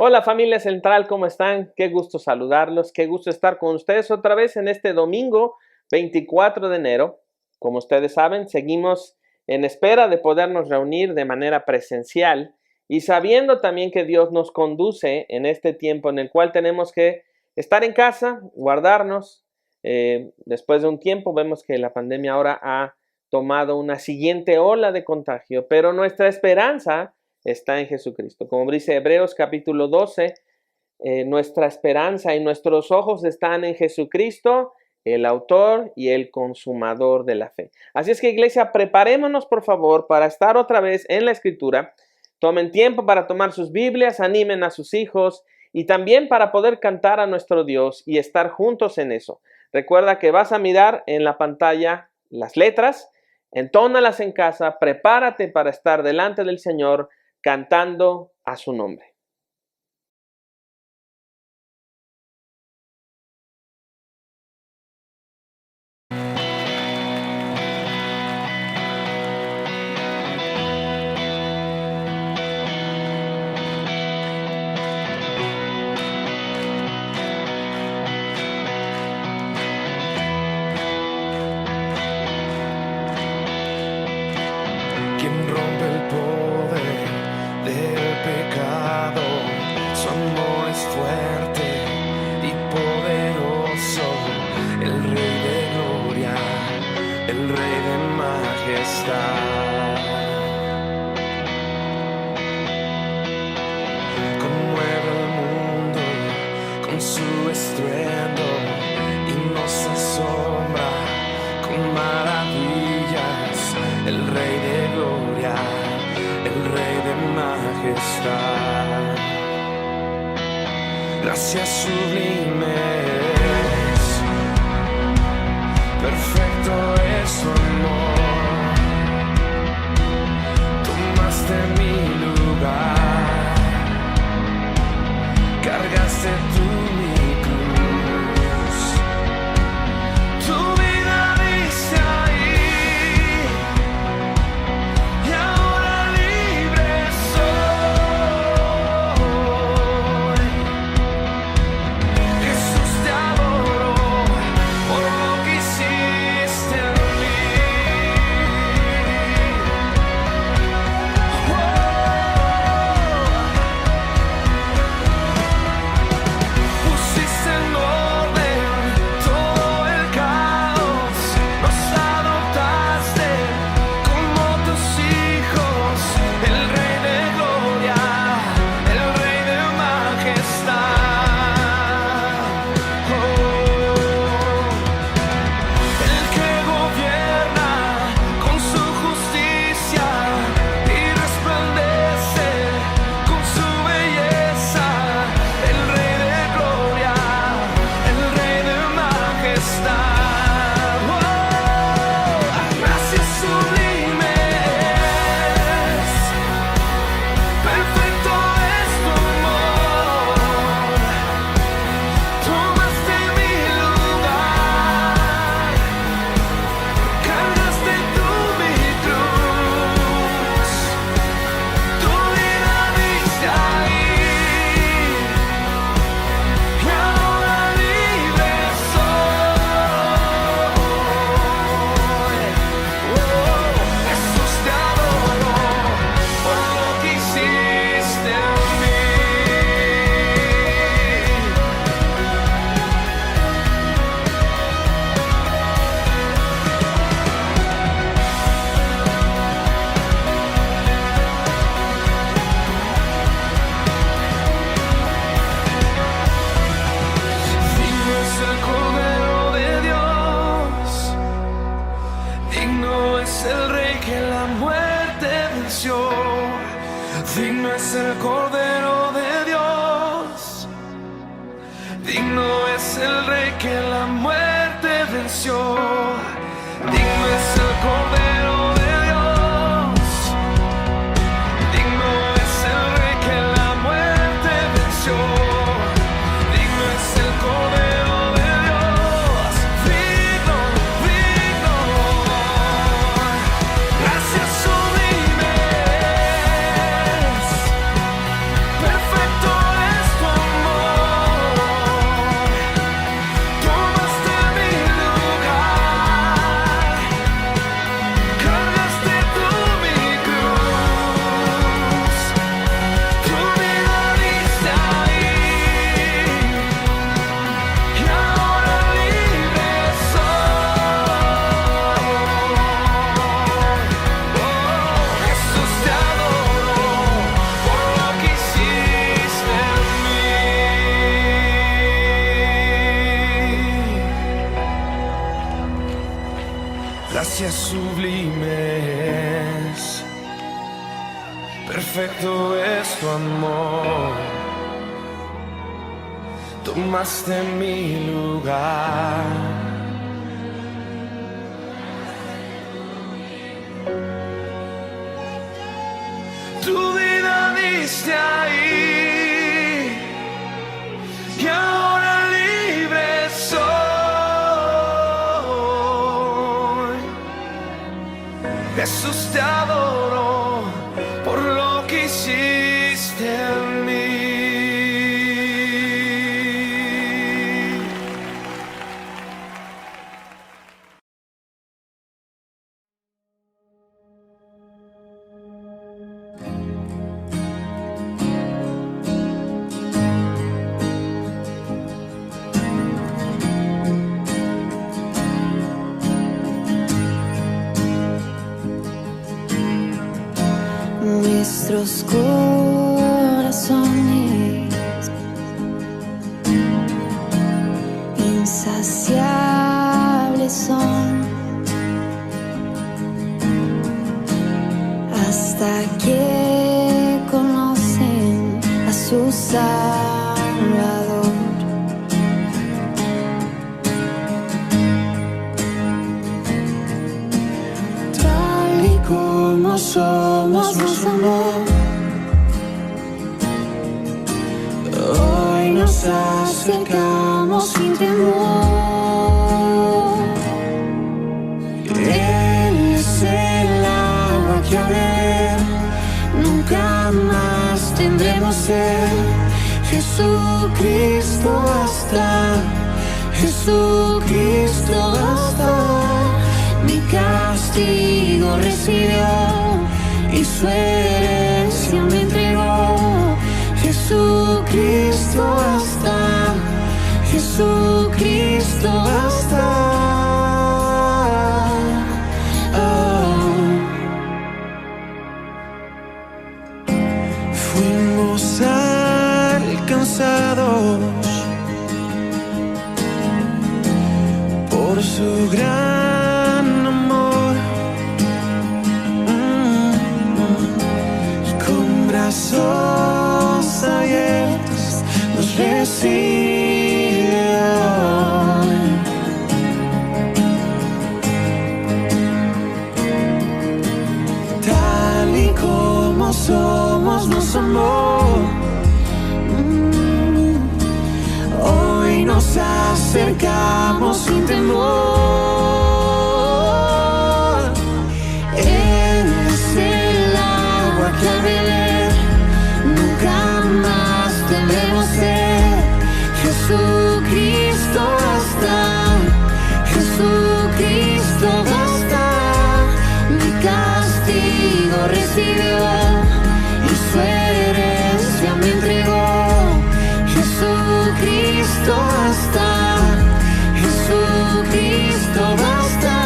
Hola familia Central, ¿cómo están? Qué gusto saludarlos, qué gusto estar con ustedes otra vez en este domingo 24 de enero. Como ustedes saben, seguimos en espera de podernos reunir de manera presencial y sabiendo también que Dios nos conduce en este tiempo en el cual tenemos que estar en casa, guardarnos. Después de un tiempo vemos que la pandemia ahora ha tomado una siguiente ola de contagio, pero nuestra esperanza está en Jesucristo. Como dice Hebreos capítulo 12, nuestra esperanza y nuestros ojos están en Jesucristo, el autor y el consumador de la fe. Así es que, iglesia, preparémonos por favor para estar otra vez en la Escritura. Tomen tiempo para tomar sus Biblias, animen a sus hijos y también para poder cantar a nuestro Dios y estar juntos en eso. Recuerda que vas a mirar en la pantalla las letras, entónalas en casa, prepárate para estar delante del Señor cantando a su nombre. Quien rompe el poder del pecado, su amor es fuerte y poderoso, el Rey de gloria, el Rey de majestad. Conmueve el mundo con su estruendo y nos asombra con maravillas, el Rey de gloria, el Rey de majestad. Gracias sublimes, perfecto es su amor. Tomaste mi lugar, cargaste tú mi cruz. Tu vida diste ahí y ahora libre soy. Jesús, te adoro por lo que hiciste en mí. Pusiste en orden todo el caos, nos adoptaste como tus hijos, el Rey de gloria, el Rey de majestad. El que gobierna con su justicia y resplandece con su belleza, el Rey de gloria, el Rey de majestad. Gracias sublimes, perfecto es tu amor. Tomaste mi lugar, cargaste tú mi cruz. Tu vida diste ahí y ahora libre soy. Jesús, te adoro por lo que hiciste en mí. Digno es el Cordero de Dios, digno es el Rey que la muerte venció. Digno es el Cordero de Dios, digno es el Rey que la muerte venció. Digno es el Cordero de Dios, digno es el Rey que la muerte venció. Digno es el Cordero de Dios, digno, digno. Gracias sublimes, perfecto es delicias sublimes. Perfecto es tu amor. Tomaste mi lugar. Tu vida diste ahí y ahora libre soy. Jesús, te adoro por lo que hiciste en mí. Nuestros corazones insaciables son hasta que conocen a su Salvador. Tal y como somos, nos amó. Hoy nos acercamos sin temor. Él es el agua que a beber nunca más tendremos sed. Jesucristo basta, Jesucristo basta. Mi castigo recibió y su herencia me entregó. Jesucristo basta, Jesucristo basta. Fuimos alcanzados por su gran amor. Con brazos abiertos nos recibe hoy. Tal y como somos, nos amó. Hoy nos acercamos sin temor. Él es el agua que al beber nunca más tendremos sed. Jesucristo basta, Jesucristo basta. Mi castigo recibió y su herencia me entregó. Jesucristo basta, Jesucristo basta.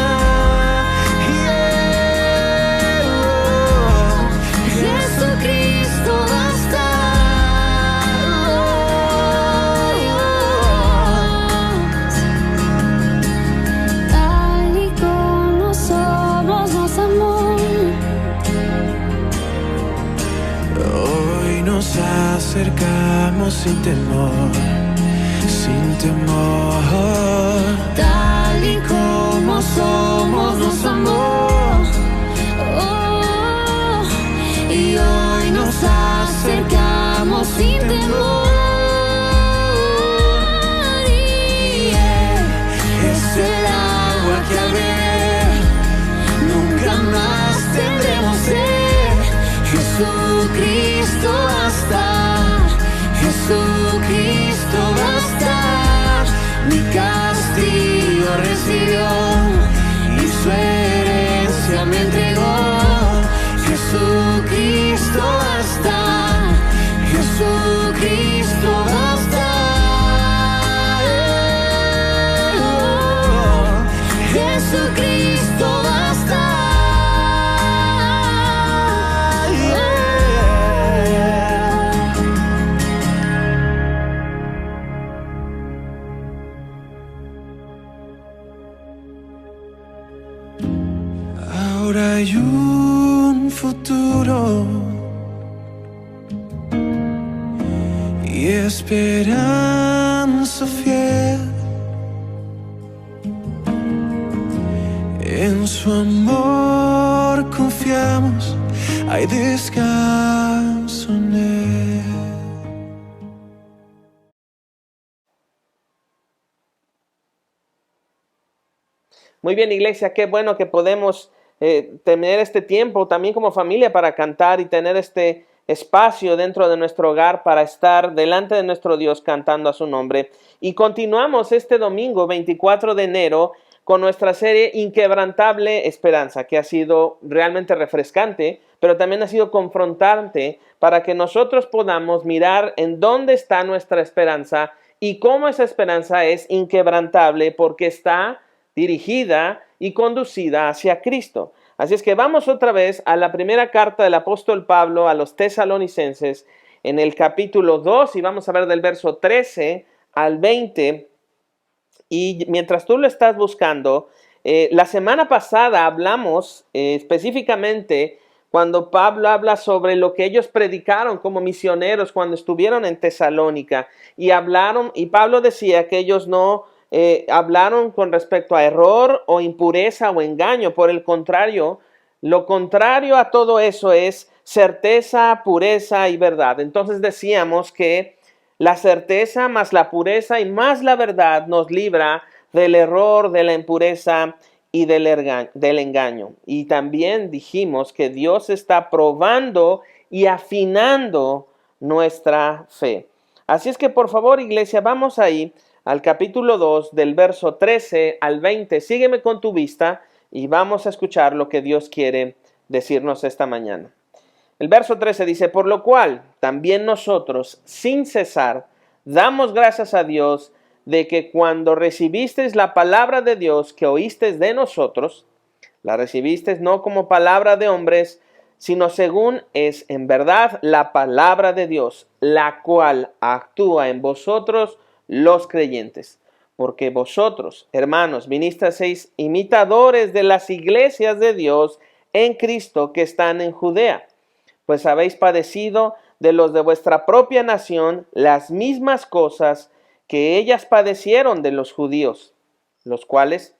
Jesucristo basta. Tal y como somos, nos amó. Hoy nos acercamos sin temor, sin temor. Tal y como somos, nos amó. Oh, y hoy nos acercamos sin temor. Y Él es el agua que al beber nunca más tendremos sed. Jesucristo basta, Jesucristo basta. Mi castigo recibió y su herencia me entregó. Jesucristo basta, Jesucristo basta. Jesucristo basta. Ahora hay un futuro y esperanza fiel. En su amor confiamos, hay descanso en él. Muy bien, iglesia, qué bueno que podemos tener este tiempo también como familia para cantar y tener este espacio dentro de nuestro hogar para estar delante de nuestro Dios cantando a su nombre. Y continuamos este domingo 24 de enero con nuestra serie Inquebrantable Esperanza, que ha sido realmente refrescante, pero también ha sido confrontante para que nosotros podamos mirar en dónde está nuestra esperanza y cómo esa esperanza es inquebrantable porque está dirigida y conducida hacia Cristo. Así es que vamos otra vez a la primera carta del apóstol Pablo a los tesalonicenses en el capítulo 2 y vamos a ver del verso 13 al 20. Y mientras tú lo estás buscando, la semana pasada hablamos específicamente cuando Pablo habla sobre lo que ellos predicaron como misioneros cuando estuvieron en Tesalónica y Pablo decía que ellos no hablaron con respecto a error o impureza o engaño. Por el contrario, lo contrario a todo eso es certeza, pureza y verdad. Entonces decíamos que la certeza más la pureza y más la verdad nos libra del error, de la impureza y del engaño. Y también dijimos que Dios está probando y afinando nuestra fe. Así es que por favor, iglesia, vamos ahí al capítulo 2 del verso 13 al 20. Sígueme con tu vista y vamos a escuchar lo que Dios quiere decirnos esta mañana. El verso 13 dice, por lo cual también nosotros, sin cesar, damos gracias a Dios de que cuando recibisteis la palabra de Dios que oísteis de nosotros, la recibisteis no como palabra de hombres, sino según es en verdad la palabra de Dios, la cual actúa en vosotros los creyentes. Porque vosotros, hermanos, vinisteis imitadores de las iglesias de Dios en Cristo que están en Judea, pues habéis padecido de los de vuestra propia nación las mismas cosas que ellas padecieron de los judíos, los cuales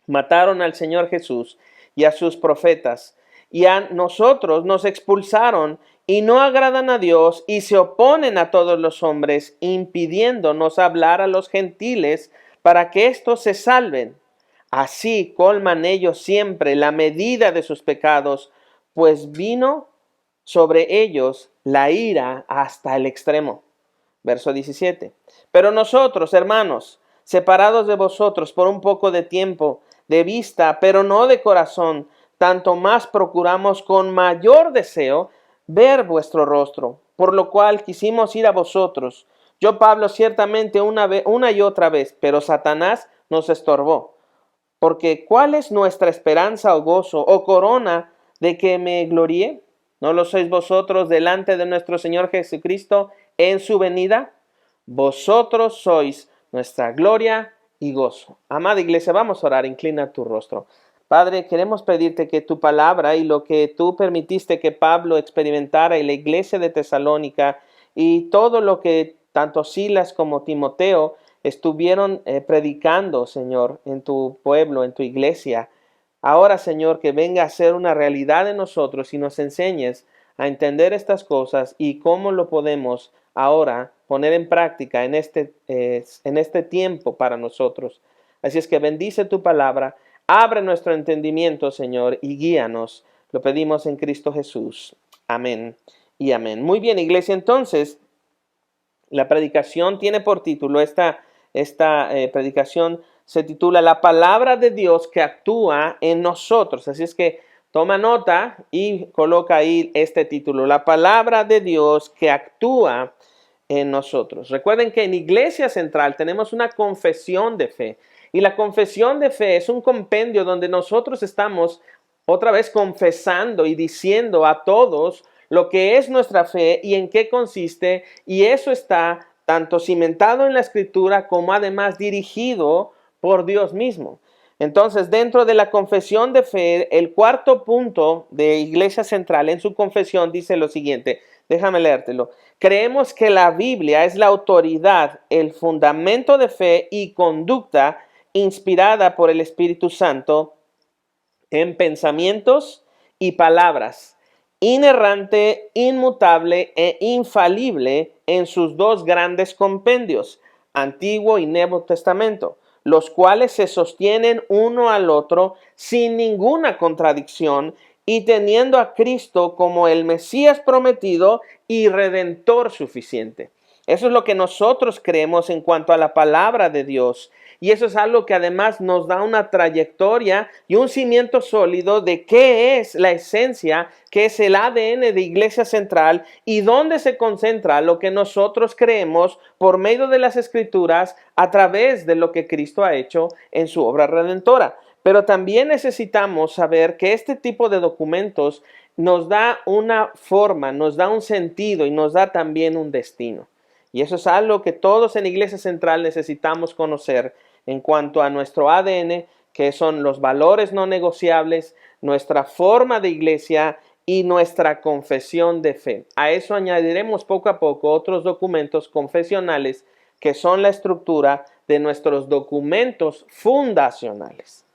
mataron al Señor Jesús y a sus profetas, y a nosotros nos expulsaron y no agradan a Dios y se oponen a todos los hombres, impidiéndonos hablar a los gentiles para que éstos se salven. Así colman ellos siempre la medida de sus pecados, pues vino sobre ellos la ira hasta el extremo. Verso 17. Pero nosotros, hermanos, separados de vosotros por un poco de tiempo, de vista, pero no de corazón, tanto más procuramos con mayor deseo ver vuestro rostro, por lo cual quisimos ir a vosotros. Yo, Pablo, ciertamente una y otra vez, pero Satanás nos estorbó. Porque ¿cuál es nuestra esperanza o gozo o corona de que me gloríe? ¿No lo sois vosotros delante de nuestro Señor Jesucristo en su venida? Vosotros sois nuestra gloria y gozo. Amada iglesia, vamos a orar, inclina tu rostro. Padre, queremos pedirte que tu palabra y lo que tú permitiste que Pablo experimentara y la iglesia de Tesalónica y todo lo que tanto Silas como Timoteo estuvieron predicando, Señor, en tu pueblo, en tu iglesia. Ahora, Señor, que venga a ser una realidad en nosotros y nos enseñes a entender estas cosas y cómo lo podemos ahora poner en práctica en este tiempo para nosotros. Así es que bendice tu palabra. Abre nuestro entendimiento, Señor, y guíanos. Lo pedimos en Cristo Jesús. Amén y amén. Muy bien, iglesia. Entonces, la predicación tiene por título, esta predicación se titula La palabra de Dios que actúa en nosotros. Así es que toma nota y coloca ahí este título. La palabra de Dios que actúa en nosotros. Recuerden que en Iglesia Central tenemos una confesión de fe. Y la confesión de fe es un compendio donde nosotros estamos otra vez confesando y diciendo a todos lo que es nuestra fe y en qué consiste. Y eso está tanto cimentado en la Escritura como además dirigido por Dios mismo. Entonces, dentro de la confesión de fe, el cuarto punto de Iglesia Central en su confesión dice lo siguiente. Déjame leértelo. Creemos que la Biblia es la autoridad, el fundamento de fe y conducta inspirada por el Espíritu Santo en pensamientos y palabras, inerrante, inmutable e infalible en sus dos grandes compendios, Antiguo y Nuevo Testamento, los cuales se sostienen uno al otro sin ninguna contradicción y teniendo a Cristo como el Mesías prometido y Redentor suficiente. Eso es lo que nosotros creemos en cuanto a la palabra de Dios. Y eso es algo que además nos da una trayectoria y un cimiento sólido de qué es la esencia, qué es el ADN de Iglesia Central y dónde se concentra lo que nosotros creemos por medio de las Escrituras a través de lo que Cristo ha hecho en su obra redentora. Pero también necesitamos saber que este tipo de documentos nos da una forma, nos da un sentido y nos da también un destino. Y eso es algo que todos en Iglesia Central necesitamos conocer en cuanto a nuestro ADN, que son los valores no negociables, nuestra forma de iglesia y nuestra confesión de fe. A eso añadiremos poco a poco otros documentos confesionales que son la estructura de nuestros documentos fundacionales.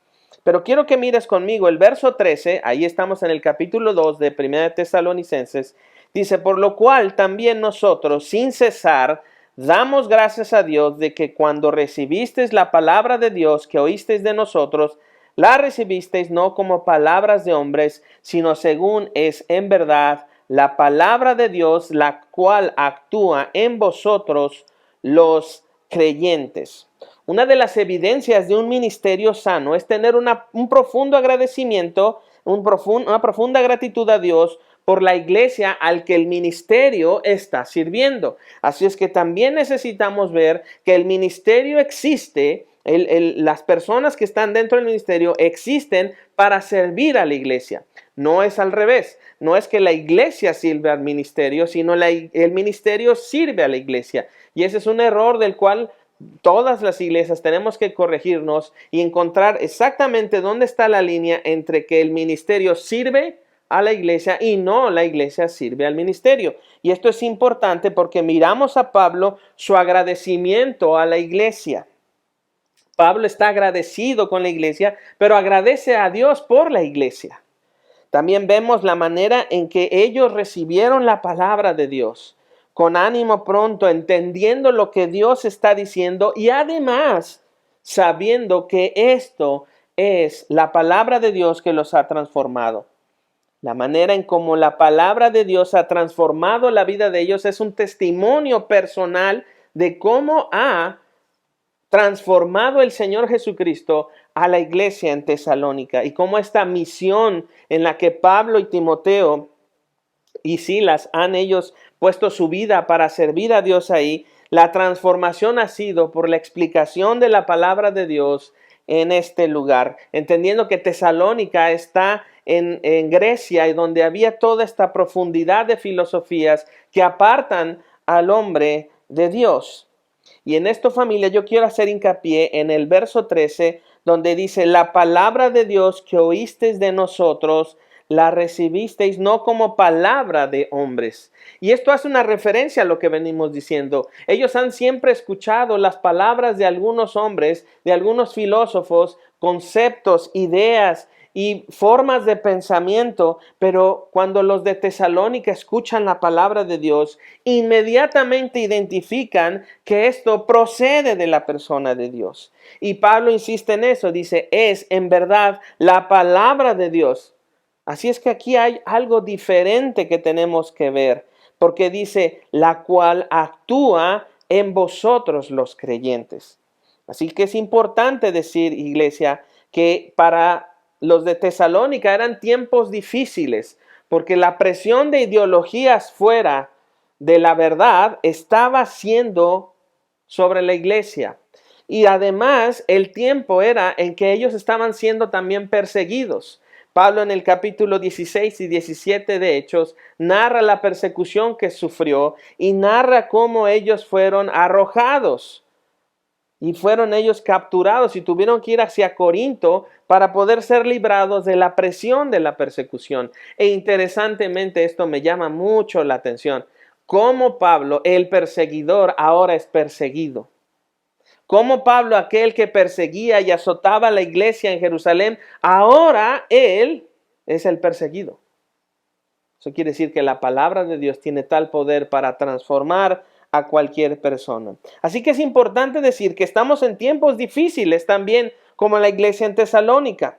Pero quiero que mires conmigo el verso 13, ahí estamos en el capítulo 2 de 1 Tesalonicenses. Dice, por lo cual también nosotros, sin cesar, damos gracias a Dios de que cuando recibisteis la palabra de Dios que oísteis de nosotros, la recibisteis no como palabras de hombres, sino según es en verdad la palabra de Dios, la cual actúa en vosotros los creyentes. Una de las evidencias de un ministerio sano es tener un profundo agradecimiento, una profunda gratitud a Dios por la iglesia al que el ministerio está sirviendo. Así es que también necesitamos ver que el ministerio existe, las personas que están dentro del ministerio existen para servir a la iglesia. No es al revés, no es que la iglesia sirve al ministerio, sino el ministerio sirve a la iglesia. Y ese es un error del cual todas las iglesias tenemos que corregirnos y encontrar exactamente dónde está la línea entre que el ministerio sirve a la iglesia y no la iglesia sirve al ministerio. Y esto es importante porque miramos a Pablo su agradecimiento a la iglesia. Pablo está agradecido con la iglesia, pero agradece a Dios por la iglesia. También vemos la manera en que ellos recibieron la palabra de Dios, con ánimo pronto, entendiendo lo que Dios está diciendo y además sabiendo que esto es la palabra de Dios que los ha transformado. La manera en cómo la palabra de Dios ha transformado la vida de ellos es un testimonio personal de cómo ha transformado el Señor Jesucristo a la iglesia en Tesalónica y cómo esta misión en la que Pablo y Timoteo y Silas han ellos puesto su vida para servir a Dios ahí, la transformación ha sido por la explicación de la palabra de Dios en este lugar, entendiendo que Tesalónica está en Grecia y donde había toda esta profundidad de filosofías que apartan al hombre de Dios. Y en esto, familia, yo quiero hacer hincapié en el verso 13, donde dice, la palabra de Dios que oísteis de nosotros, la recibisteis no como palabra de hombres. Y esto hace una referencia a lo que venimos diciendo. Ellos han siempre escuchado las palabras de algunos hombres, de algunos filósofos, conceptos, ideas y formas de pensamiento, pero cuando los de Tesalónica escuchan la palabra de Dios, inmediatamente identifican que esto procede de la persona de Dios. Y Pablo insiste en eso, dice, es en verdad la palabra de Dios. Así es que aquí hay algo diferente que tenemos que ver, porque dice, la cual actúa en vosotros los creyentes. Así que es importante decir, iglesia, que para los de Tesalónica eran tiempos difíciles, porque la presión de ideologías fuera de la verdad estaba siendo sobre la iglesia. Y además el tiempo era en que ellos estaban siendo también perseguidos. Pablo en el capítulo 16 y 17 de Hechos narra la persecución que sufrió y narra cómo ellos fueron arrojados Y fueron ellos capturados y tuvieron que ir hacia Corinto para poder ser librados de la presión de la persecución. E interesantemente esto me llama mucho la atención. Cómo Pablo, el perseguidor, ahora es perseguido. Cómo Pablo, aquel que perseguía y azotaba a la iglesia en Jerusalén, ahora él es el perseguido. Eso quiere decir que la palabra de Dios tiene tal poder para transformar a cualquier persona. Así que es importante decir que estamos en tiempos difíciles también, como la iglesia en Tesalónica.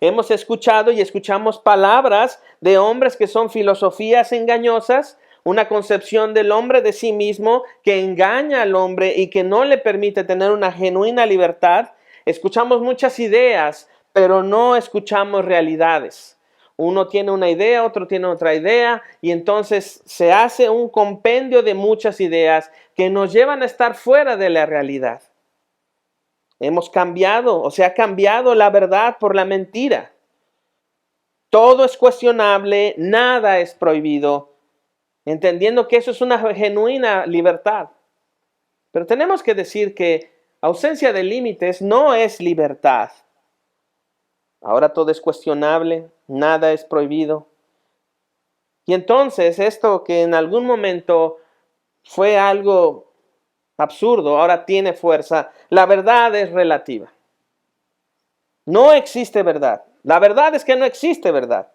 Hemos escuchado y escuchamos palabras de hombres que son filosofías engañosas, una concepción del hombre de sí mismo que engaña al hombre y que no le permite tener una genuina libertad. Escuchamos muchas ideas, pero no escuchamos realidades. Uno tiene una idea, otro tiene otra idea, y entonces se hace un compendio de muchas ideas que nos llevan a estar fuera de la realidad. Hemos cambiado, o se ha cambiado la verdad por la mentira. Todo es cuestionable, nada es prohibido, entendiendo que eso es una genuina libertad. Pero tenemos que decir que ausencia de límites no es libertad. Ahora todo es cuestionable, nada es prohibido. Y entonces esto que en algún momento fue algo absurdo, ahora tiene fuerza. La verdad es relativa. No existe verdad. La verdad es que no existe verdad.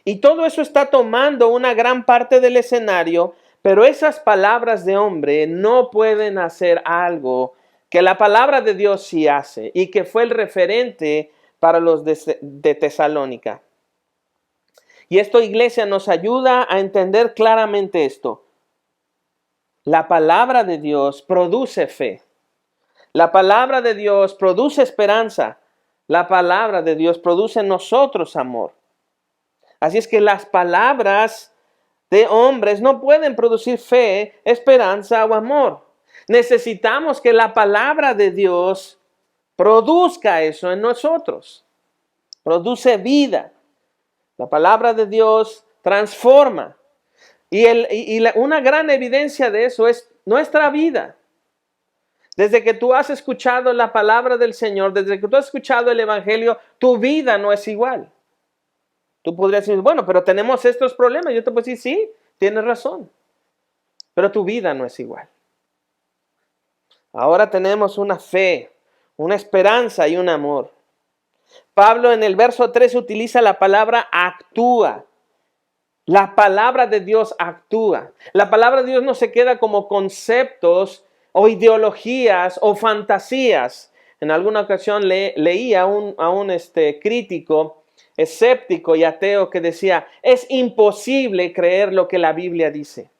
Y todo eso está tomando una gran parte del escenario, pero esas palabras de hombre no pueden hacer algo que la palabra de Dios sí hace y que fue el referente para los de Tesalónica. Y esto, iglesia, nos ayuda a entender claramente esto. La palabra de Dios produce fe. La palabra de Dios produce esperanza. La palabra de Dios produce en nosotros amor. Así es que las palabras de hombres no pueden producir fe, esperanza o amor. Necesitamos que la palabra de Dios produzca eso en nosotros. Produce vida. La palabra de Dios transforma. Una gran evidencia de eso es nuestra vida. Desde que tú has escuchado la palabra del Señor, desde que tú has escuchado el Evangelio, tu vida no es igual. Tú podrías decir, bueno, pero tenemos estos problemas. Yo te puedo decir, sí, tienes razón. Pero tu vida no es igual. Ahora tenemos una fe, una esperanza y un amor. Pablo en el verso 3 utiliza la palabra actúa. La palabra de Dios actúa. La palabra de Dios no se queda como conceptos o ideologías o fantasías. En alguna ocasión leí a un crítico escéptico y ateo que decía, es imposible creer lo que la Biblia dice.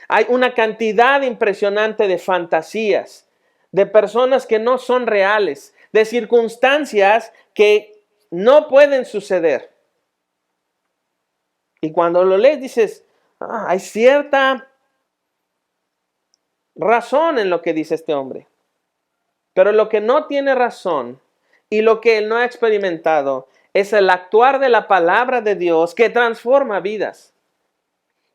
Hay una cantidad impresionante de fantasías, de personas que no son reales, de circunstancias que no pueden suceder. Y cuando lo lees dices, hay cierta razón en lo que dice este hombre. Pero lo que no tiene razón y lo que él no ha experimentado es el actuar de la palabra de Dios que transforma vidas.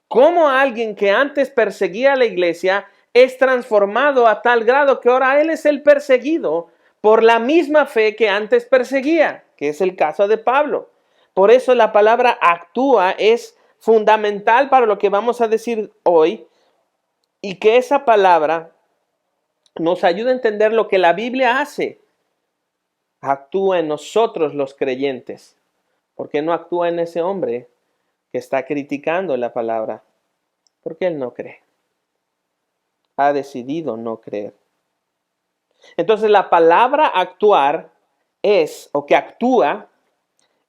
Cómo alguien que antes perseguía a la iglesia es transformado a tal grado que ahora él es el perseguido por la misma fe que antes perseguía, que es el caso de Pablo. Por eso la palabra actúa es fundamental para lo que vamos a decir hoy, y que esa palabra nos ayuda a entender lo que la Biblia hace. Actúa en nosotros los creyentes. ¿Por qué no actúa en ese hombre que está criticando la palabra? Porque él no cree. Ha decidido no creer. Entonces la palabra actuar es, o que actúa,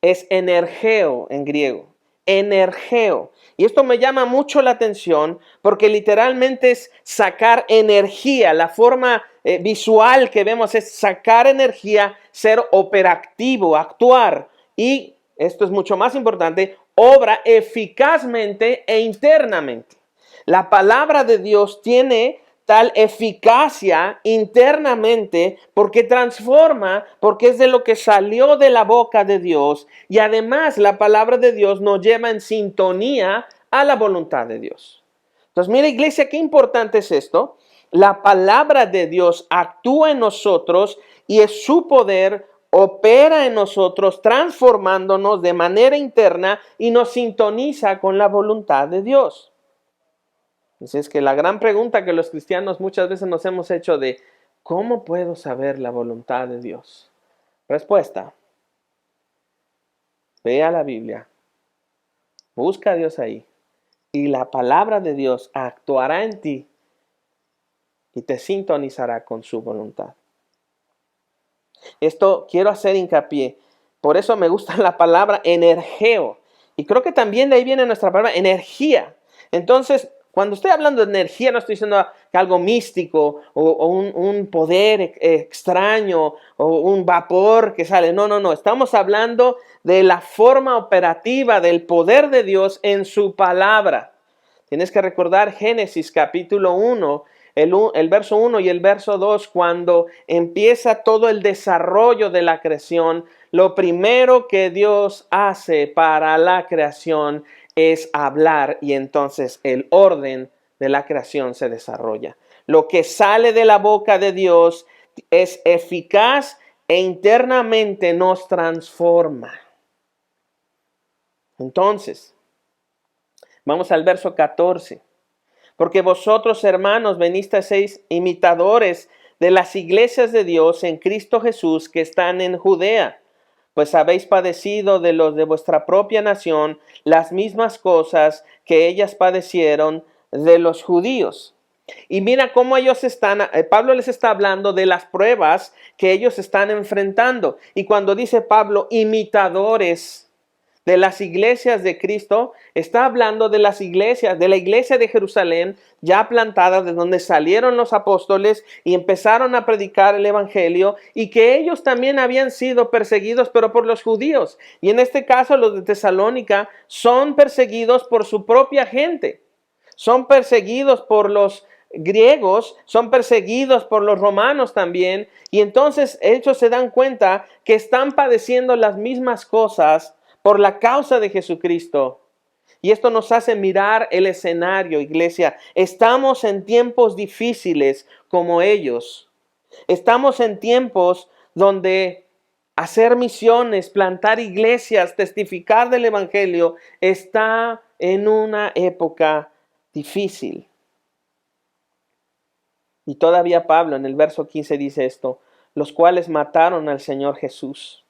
es energeo en griego. Energeo. Y esto me llama mucho la atención porque literalmente es sacar energía. La forma visual que vemos es sacar energía, ser operativo, actuar. Y esto es mucho más importante, obra eficazmente e internamente. La palabra de Dios tiene tal eficacia internamente porque transforma, porque es de lo que salió de la boca de Dios, y además la palabra de Dios nos lleva en sintonía a la voluntad de Dios. Entonces, mira, iglesia, qué importante es esto, la palabra de Dios actúa en nosotros y es su poder opera en nosotros, transformándonos de manera interna y nos sintoniza con la voluntad de Dios. Así es que la gran pregunta que los cristianos muchas veces nos hemos hecho de ¿cómo puedo saber la voluntad de Dios? Respuesta: ve a la Biblia, busca a Dios ahí y la palabra de Dios actuará en ti y te sintonizará con su voluntad. Esto quiero hacer hincapié. Por eso me gusta la palabra energeo. Y creo que también de ahí viene nuestra palabra energía. Entonces, cuando estoy hablando de energía, no estoy diciendo que algo místico o un poder extraño o un vapor que sale. No. Estamos hablando de la forma operativa del poder de Dios en su palabra. Tienes que recordar Génesis capítulo 1. El verso 1 y el verso 2, cuando empieza todo el desarrollo de la creación, lo primero que Dios hace para la creación es hablar y entonces el orden de la creación se desarrolla. Lo que sale de la boca de Dios es eficaz e internamente nos transforma. Entonces, vamos al verso 14. Porque vosotros, hermanos, venisteis imitadores de las iglesias de Dios en Cristo Jesús que están en Judea, pues habéis padecido de los de vuestra propia nación las mismas cosas que ellas padecieron de los judíos. Y mira cómo ellos Pablo les está hablando de las pruebas que ellos están enfrentando. Y cuando dice Pablo, imitadores de las iglesias de Cristo, está hablando de las iglesias, de la iglesia de Jerusalén, ya plantada, de donde salieron los apóstoles y empezaron a predicar el evangelio, y que ellos también habían sido perseguidos, pero por los judíos. Y en este caso, los de Tesalónica son perseguidos por su propia gente. Son perseguidos por los griegos, son perseguidos por los romanos también. Y entonces ellos se dan cuenta que están padeciendo las mismas cosas por la causa de Jesucristo. Y esto nos hace mirar el escenario, iglesia. Estamos en tiempos difíciles como ellos. Estamos en tiempos donde hacer misiones, plantar iglesias, testificar del evangelio, está en una época difícil. Y todavía Pablo en el verso 15 dice esto: los cuales mataron al Señor Jesús,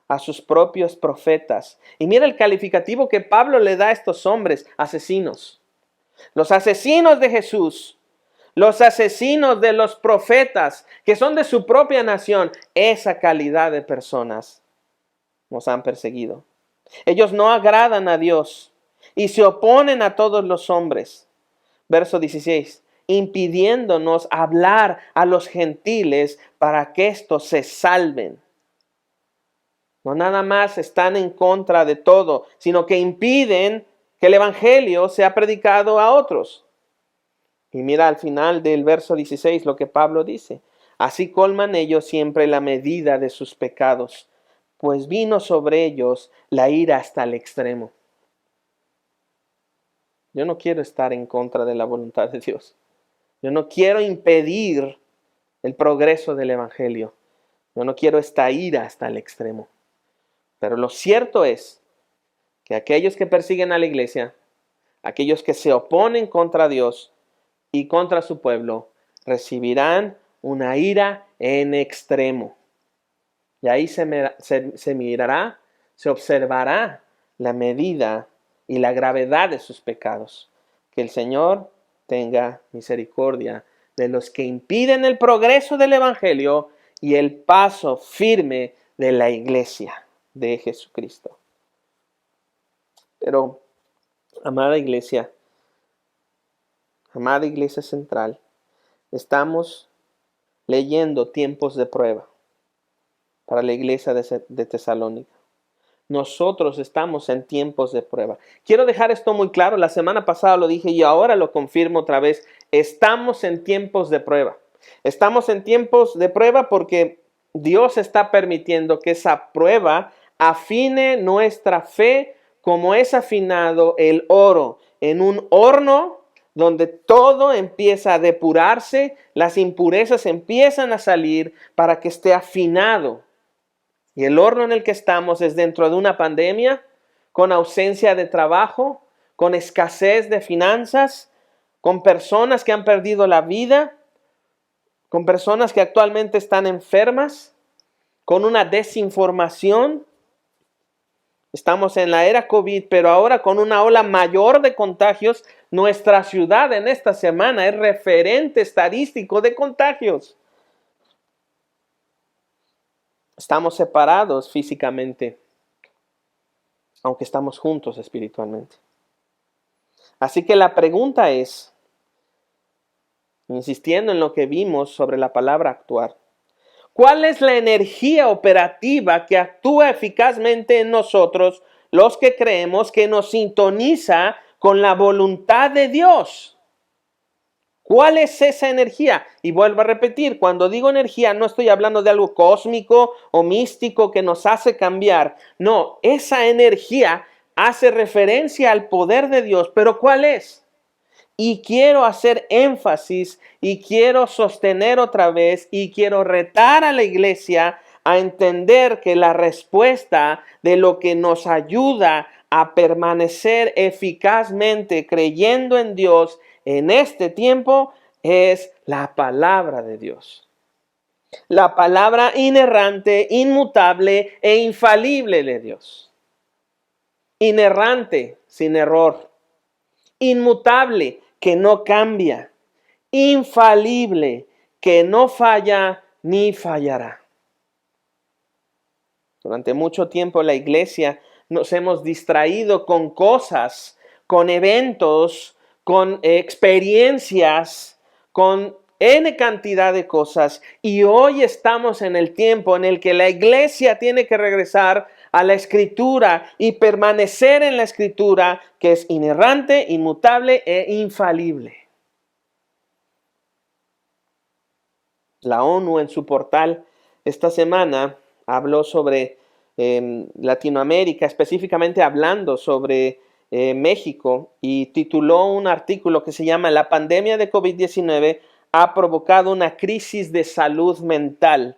a sus propios profetas. Y mira el calificativo que Pablo le da a estos hombres: asesinos. Los asesinos de Jesús, los asesinos de los profetas, que son de su propia nación. Esa calidad de personas nos han perseguido. Ellos no agradan a Dios y se oponen a todos los hombres. Verso 16. Impidiéndonos hablar a los gentiles para que estos se salven. No nada más están en contra de todo, sino que impiden que el evangelio sea predicado a otros. Y mira al final del verso 16 lo que Pablo dice: así colman ellos siempre la medida de sus pecados, pues vino sobre ellos la ira hasta el extremo. Yo no quiero estar en contra de la voluntad de Dios. Yo no quiero impedir el progreso del evangelio. Yo no quiero esta ira hasta el extremo. Pero lo cierto es que aquellos que persiguen a la iglesia, aquellos que se oponen contra Dios y contra su pueblo, recibirán una ira en extremo. Y ahí se mirará, se observará la medida y la gravedad de sus pecados. Que el Señor tenga misericordia de los que impiden el progreso del evangelio y el paso firme de la iglesia de Jesucristo. Pero, amada iglesia central, estamos leyendo tiempos de prueba para la iglesia de Tesalónica. Nosotros estamos en tiempos de prueba. Quiero dejar esto muy claro. La semana pasada lo dije y ahora lo confirmo otra vez. Estamos en tiempos de prueba. Estamos en tiempos de prueba porque Dios está permitiendo que esa prueba afine nuestra fe como es afinado el oro en un horno donde todo empieza a depurarse, las impurezas empiezan a salir para que esté afinado. Y el horno en el que estamos es dentro de una pandemia, con ausencia de trabajo, con escasez de finanzas, con personas que han perdido la vida, con personas que actualmente están enfermas, con una desinformación. Estamos en la era COVID, pero ahora con una ola mayor de contagios. Nuestra ciudad en esta semana es referente estadístico de contagios. Estamos separados físicamente, aunque estamos juntos espiritualmente. Así que la pregunta es, insistiendo en lo que vimos sobre la palabra actuar, ¿cuál es la energía operativa que actúa eficazmente en nosotros, los que creemos, que nos sintoniza con la voluntad de Dios? ¿Cuál es esa energía? Y vuelvo a repetir, cuando digo energía no estoy hablando de algo cósmico o místico que nos hace cambiar. No, esa energía hace referencia al poder de Dios. ¿Pero cuál es? Y quiero hacer énfasis y quiero sostener otra vez y quiero retar a la iglesia a entender que la respuesta de lo que nos ayuda a permanecer eficazmente creyendo en Dios en este tiempo es la palabra de Dios. La palabra inerrante, inmutable e infalible de Dios. Inerrante, sin error. Inmutable, que no cambia. Infalible, que no falla ni fallará. Durante mucho tiempo la iglesia nos hemos distraído con cosas, con eventos, con experiencias, con N cantidad de cosas. Y hoy estamos en el tiempo en el que la iglesia tiene que regresar a la Escritura y permanecer en la Escritura, que es inerrante, inmutable e infalible. La ONU en su portal esta semana habló sobre Latinoamérica, específicamente hablando sobre México, y tituló un artículo que se llama "La pandemia de COVID-19 ha provocado una crisis de salud mental".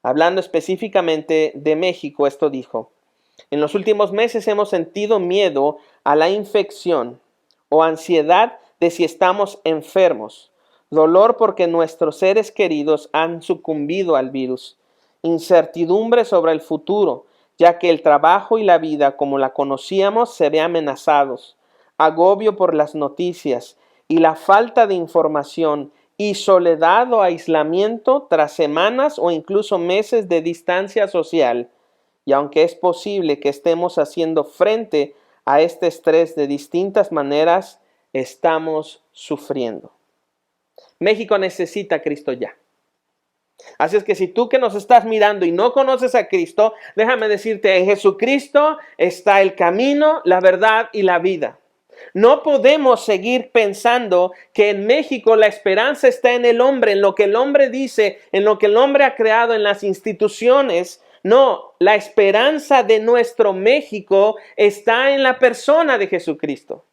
Hablando específicamente de México, esto dijo: "En los últimos meses hemos sentido miedo a la infección o ansiedad de si estamos enfermos, dolor porque nuestros seres queridos han sucumbido al virus, incertidumbre sobre el futuro, ya que el trabajo y la vida como la conocíamos se ve amenazados, agobio por las noticias y la falta de información y soledad o aislamiento tras semanas o incluso meses de distancia social. Y aunque es posible que estemos haciendo frente a este estrés de distintas maneras, estamos sufriendo". México necesita a Cristo ya. Así es que si tú que nos estás mirando y no conoces a Cristo, déjame decirte, en Jesucristo está el camino, la verdad y la vida. No podemos seguir pensando que en México la esperanza está en el hombre, en lo que el hombre dice, en lo que el hombre ha creado, en las instituciones. No, la esperanza de nuestro México está en la persona de Jesucristo.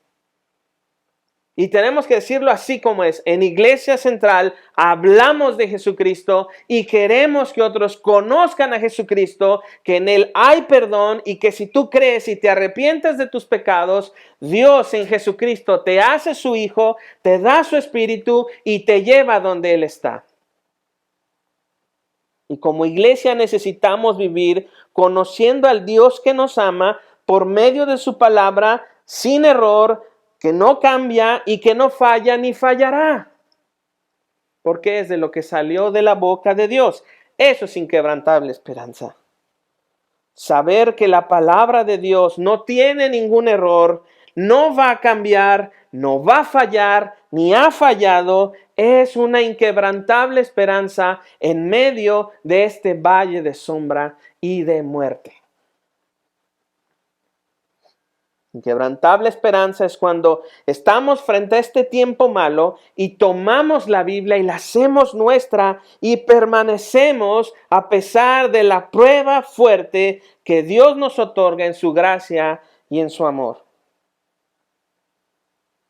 Y tenemos que decirlo así como es. En Iglesia Central hablamos de Jesucristo y queremos que otros conozcan a Jesucristo, que en Él hay perdón y que si tú crees y te arrepientes de tus pecados, Dios en Jesucristo te hace su Hijo, te da su Espíritu y te lleva donde Él está. Y como iglesia necesitamos vivir conociendo al Dios que nos ama por medio de su palabra, sin error, que no cambia y que no falla ni fallará. Porque es de lo que salió de la boca de Dios. Eso es inquebrantable esperanza. Saber que la palabra de Dios no tiene ningún error, no va a cambiar, no va a fallar, ni ha fallado, es una inquebrantable esperanza en medio de este valle de sombra y de muerte. Inquebrantable esperanza es cuando estamos frente a este tiempo malo y tomamos la Biblia y la hacemos nuestra y permanecemos a pesar de la prueba fuerte que Dios nos otorga en su gracia y en su amor.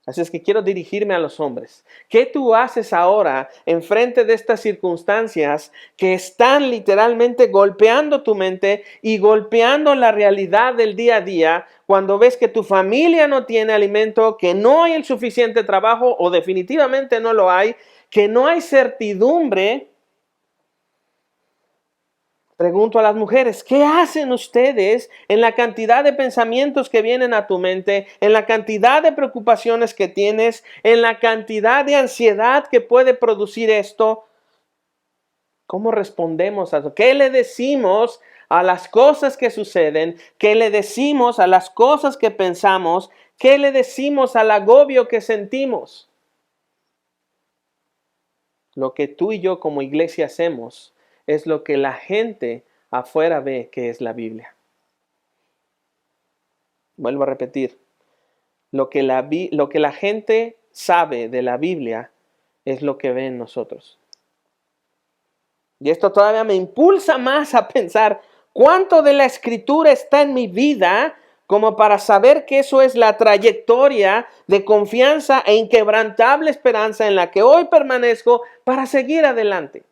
Así es que quiero dirigirme a los hombres. ¿Qué tú haces ahora en frente de estas circunstancias que están literalmente golpeando tu mente y golpeando la realidad del día a día, cuando ves que tu familia no tiene alimento, que no hay el suficiente trabajo o definitivamente no lo hay, que no hay certidumbre? Pregunto a las mujeres, ¿qué hacen ustedes en la cantidad de pensamientos que vienen a tu mente, en la cantidad de preocupaciones que tienes, en la cantidad de ansiedad que puede producir esto? ¿Cómo respondemos a eso? ¿Qué le decimos a las cosas que suceden? ¿Qué le decimos a las cosas que pensamos? ¿Qué le decimos al agobio que sentimos? Lo que tú y yo como iglesia hacemos es lo que la gente afuera ve que es la Biblia. Vuelvo a repetir. Lo que la gente sabe de la Biblia es lo que ve en nosotros. Y esto todavía me impulsa más a pensar cuánto de la Escritura está en mi vida como para saber que eso es la trayectoria de confianza e inquebrantable esperanza en la que hoy permanezco para seguir adelante.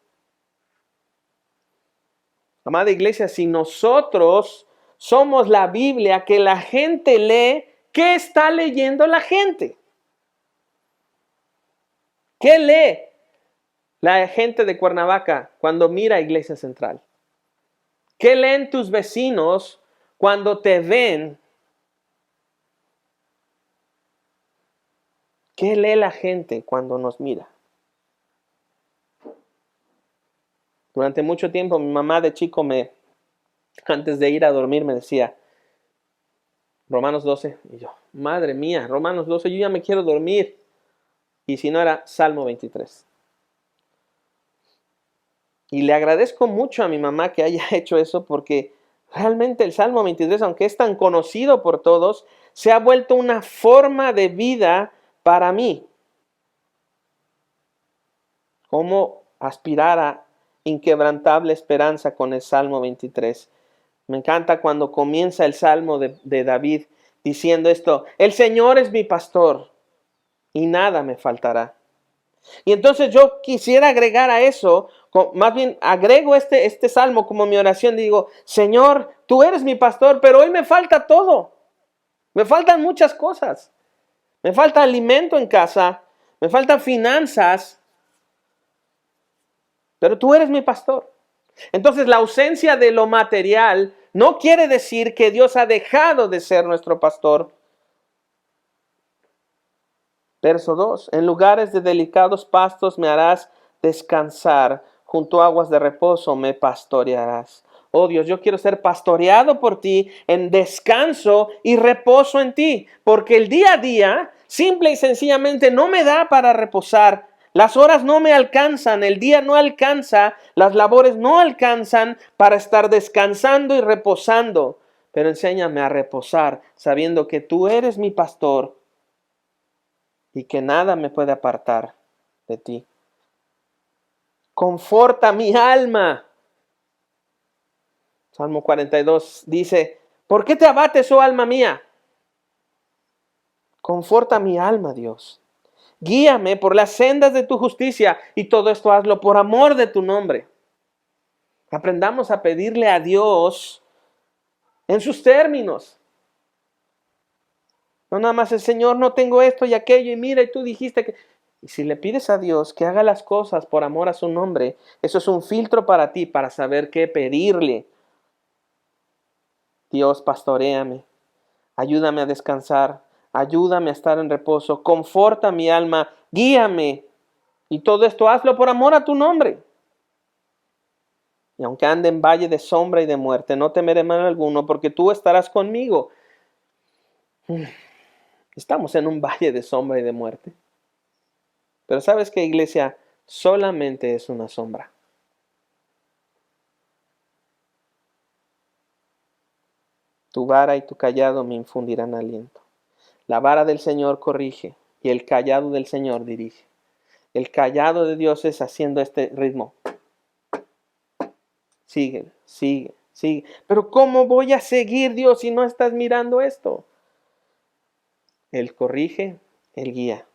Amada iglesia, si nosotros somos la Biblia que la gente lee, ¿qué está leyendo la gente? ¿Qué lee la gente de Cuernavaca cuando mira a Iglesia Central? ¿Qué leen tus vecinos cuando te ven? ¿Qué lee la gente cuando nos mira? Durante mucho tiempo mi mamá de chico antes de ir a dormir me decía, Romanos 12, y yo, madre mía, Romanos 12, yo ya me quiero dormir. Y si no era Salmo 23. Y le agradezco mucho a mi mamá que haya hecho eso porque realmente el Salmo 23, aunque es tan conocido por todos, se ha vuelto una forma de vida para mí. Cómo aspirar a inquebrantable esperanza con el Salmo 23. Me encanta cuando comienza el Salmo de David diciendo esto, el Señor es mi pastor y nada me faltará. Y entonces yo quisiera agregar a eso, más bien agrego este salmo como mi oración, digo, Señor, tú eres mi pastor, pero hoy me falta todo. Me faltan muchas cosas. Me falta alimento en casa, me faltan finanzas, pero tú eres mi pastor. Entonces la ausencia de lo material no quiere decir que Dios ha dejado de ser nuestro pastor. Verso 2, en lugares de delicados pastos me harás descansar, junto a aguas de reposo me pastorearás. Oh Dios, yo quiero ser pastoreado por ti en descanso y reposo en ti, porque el día a día, simple y sencillamente, no me da para reposar. Las horas no me alcanzan, el día no alcanza, las labores no alcanzan para estar descansando y reposando. Pero enséñame a reposar, sabiendo que tú eres mi pastor y que nada me puede apartar de ti. Conforta mi alma. Salmo 42 dice, ¿por qué te abates, oh alma mía? Conforta mi alma, Dios. Guíame por las sendas de tu justicia y todo esto hazlo por amor de tu nombre. Aprendamos a pedirle a Dios en sus términos. No nada más el Señor, no tengo esto y aquello y mira y tú dijiste que... Y si le pides a Dios que haga las cosas por amor a su nombre, eso es un filtro para ti, para saber qué pedirle. Dios, pastoréame, ayúdame a descansar, ayúdame a estar en reposo, conforta mi alma, guíame. Y todo esto hazlo por amor a tu nombre. Y aunque ande en valle de sombra y de muerte, no temeré mal alguno, porque tú estarás conmigo. Estamos en un valle de sombra y de muerte. Pero ¿sabes qué, iglesia? Solamente es una sombra. Tu vara y tu callado me infundirán aliento. La vara del Señor corrige y el callado del Señor dirige. El callado de Dios es haciendo este ritmo. Sigue, sigue, sigue. Pero ¿cómo voy a seguir, Dios, si no estás mirando esto? Él corrige Él guía.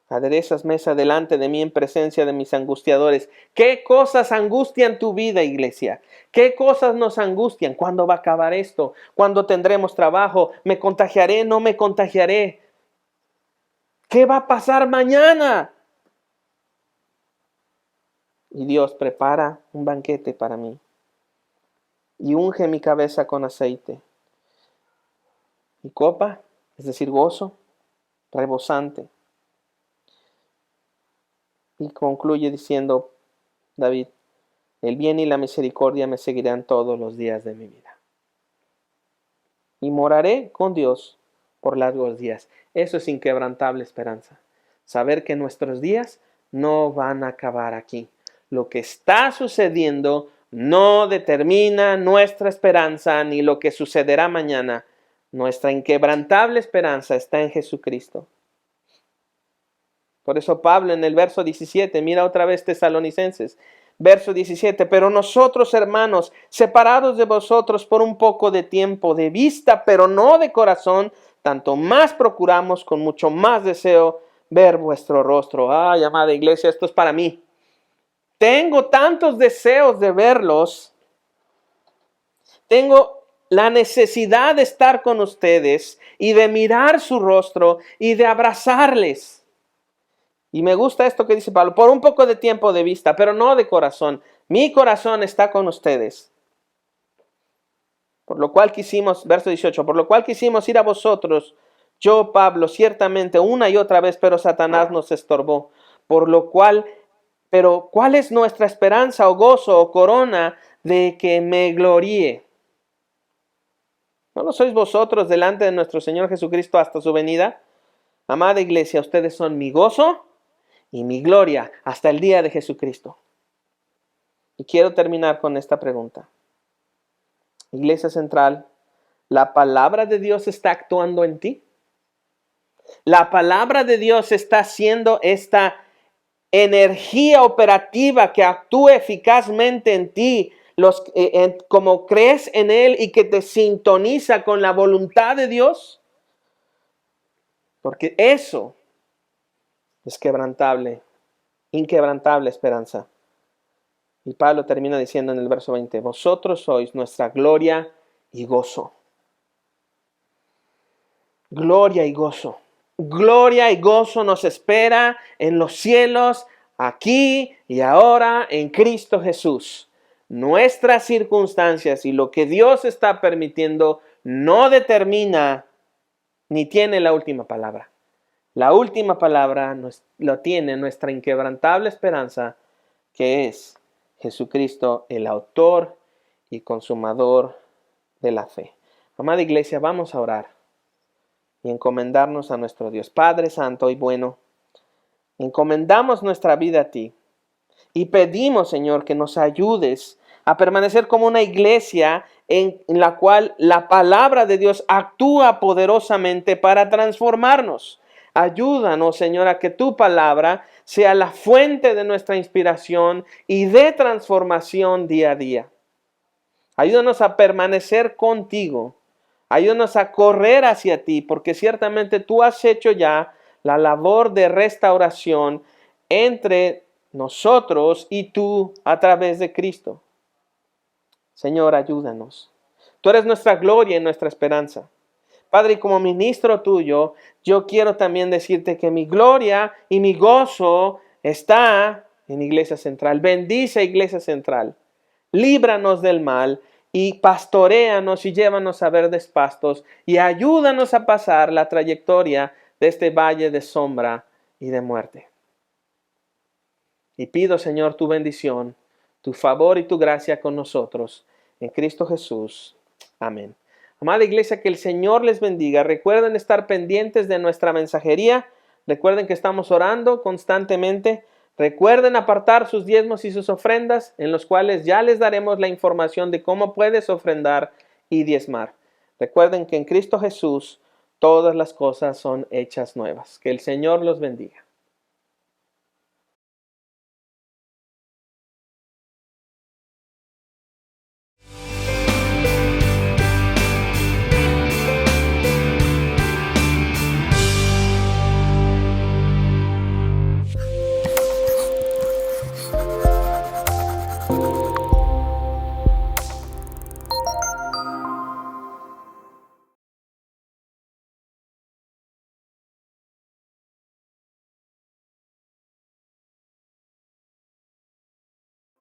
Aderezas mesa delante de mí en presencia de mis angustiadores. ¿Qué cosas angustian tu vida, iglesia? ¿Qué cosas nos angustian? ¿Cuándo va a acabar esto? ¿Cuándo tendremos trabajo? ¿Me contagiaré? ¿No me contagiaré? ¿Qué va a pasar mañana? Y Dios prepara un banquete para mí y unge mi cabeza con aceite. Mi copa, es decir, gozo, rebosante. Y concluye diciendo David, el bien y la misericordia me seguirán todos los días de mi vida. Y moraré con Dios por largos días. Eso es inquebrantable esperanza. Saber que nuestros días no van a acabar aquí. Lo que está sucediendo no determina nuestra esperanza ni lo que sucederá mañana. Nuestra inquebrantable esperanza está en Jesucristo. Por eso Pablo en el verso 17, mira otra vez Tesalonicenses, verso 17, pero nosotros, hermanos, separados de vosotros por un poco de tiempo, de vista, pero no de corazón, tanto más procuramos con mucho más deseo ver vuestro rostro. Ay, amada iglesia, esto es para mí. Tengo tantos deseos de verlos. Tengo la necesidad de estar con ustedes y de mirar su rostro y de abrazarles. Y me gusta esto que dice Pablo, por un poco de tiempo de vista, pero no de corazón. Mi corazón está con ustedes. Por lo cual quisimos, verso 18, por lo cual quisimos ir a vosotros, yo, Pablo, ciertamente una y otra vez, pero Satanás nos estorbó. Por lo cual, pero ¿cuál es nuestra esperanza o gozo o corona de que me gloríe? ¿No lo sois vosotros delante de nuestro Señor Jesucristo hasta su venida? Amada iglesia, ustedes son mi gozo y mi gloria hasta el día de Jesucristo. Y quiero terminar con esta pregunta. Iglesia Central, ¿la palabra de Dios está actuando en ti? ¿La palabra de Dios está haciendo esta energía operativa que actúe eficazmente en ti, como crees en Él y que te sintoniza con la voluntad de Dios? Porque eso es inquebrantable esperanza. Y Pablo termina diciendo en el verso 20, vosotros sois nuestra gloria y gozo. Gloria y gozo. Gloria y gozo nos espera en los cielos, aquí y ahora en Cristo Jesús. Nuestras circunstancias y lo que Dios está permitiendo no determina ni tiene la última palabra. La última palabra lo tiene nuestra inquebrantable esperanza, que es Jesucristo, el autor y consumador de la fe. Amada iglesia, vamos a orar y encomendarnos a nuestro Dios. Padre Santo y bueno, encomendamos nuestra vida a ti y pedimos, Señor, que nos ayudes a permanecer como una iglesia en la cual la palabra de Dios actúa poderosamente para transformarnos. Ayúdanos, Señor, a que tu palabra sea la fuente de nuestra inspiración y de transformación día a día. Ayúdanos a permanecer contigo. Ayúdanos a correr hacia ti, porque ciertamente tú has hecho ya la labor de restauración entre nosotros y tú a través de Cristo. Señor, ayúdanos. Tú eres nuestra gloria y nuestra esperanza. Padre, y como ministro tuyo, yo quiero también decirte que mi gloria y mi gozo está en Iglesia Central. Bendice Iglesia Central. Líbranos del mal y pastoréanos y llévanos a verdes pastos y ayúdanos a pasar la trayectoria de este valle de sombra y de muerte. Y pido, Señor, tu bendición, tu favor y tu gracia con nosotros. En Cristo Jesús. Amén. Amada iglesia, que el Señor les bendiga. Recuerden estar pendientes de nuestra mensajería. Recuerden que estamos orando constantemente. Recuerden apartar sus diezmos y sus ofrendas, en los cuales ya les daremos la información de cómo puedes ofrendar y diezmar. Recuerden que en Cristo Jesús todas las cosas son hechas nuevas. Que el Señor los bendiga.